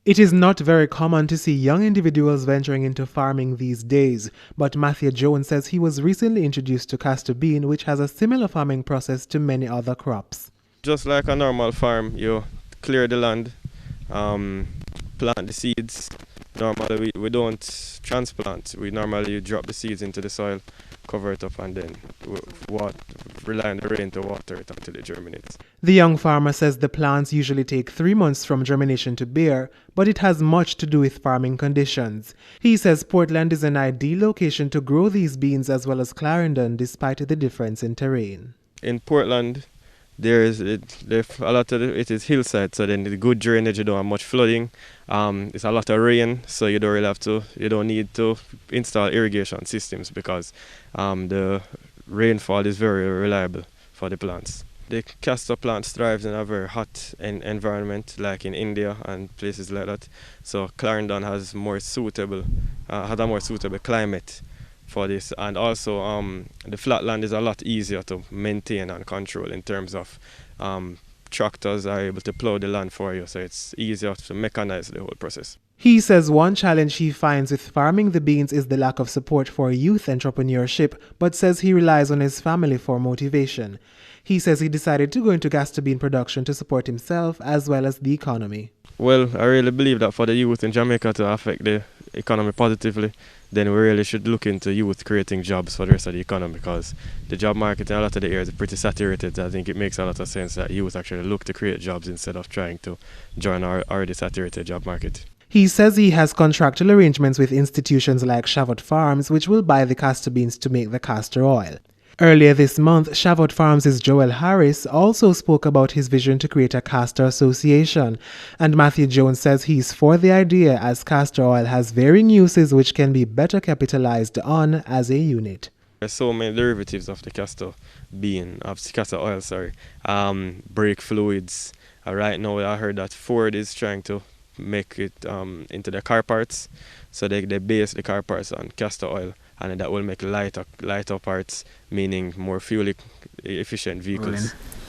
It is not very common to see young individuals venturing into farming these days, but Matthew Jones says he was recently introduced to castor bean, which has a similar farming process to many other crops. Just like a normal farm, you clear the land, plant the seeds. Normally we don't transplant. We normally drop the seeds into the soil, cover it up, and then rely on the rain to water it until it germinates. The young farmer says the plants usually take 3 months from germination to bear, but it has much to do with farming conditions. He says Portland is an ideal location to grow these beans as well as Clarendon despite the difference in terrain. In Portland, it is hillside, so then the good drainage, you don't have much flooding. It's a lot of rain, so you don't need to install irrigation systems because the rainfall is very reliable for the plants. The castor plant thrives in a very hot environment, like in India and places like that. So Clarendon has a more suitable climate for this, and also the flatland is a lot easier to maintain and control in terms of tractors are able to plow the land for you, so it's easier to mechanize the whole process. He says one challenge he finds with farming the beans is the lack of support for youth entrepreneurship, but says he relies on his family for motivation. He says he decided to go into castor bean production to support himself as well as the economy. Well, I really believe that for the youth in Jamaica to affect the economy positively, then we really should look into youth creating jobs for the rest of the economy, because the job market in a lot of the areas is pretty saturated. I think it makes a lot of sense that youth actually look to create jobs instead of trying to join our already saturated job market. He says he has contractual arrangements with institutions like Chavot Farms, which will buy the castor beans to make the castor oil. Earlier this month, Chavot Farms' Joel Harris also spoke about his vision to create a castor association, and Matthew Jones says he's for the idea as castor oil has varying uses which can be better capitalized on as a unit. There are so many derivatives of the castor oil, brake fluids. Right now I heard that Ford is trying to make it into the car parts, so they base the car parts on castor oil, and that will make lighter parts, meaning more fuel efficient vehicles.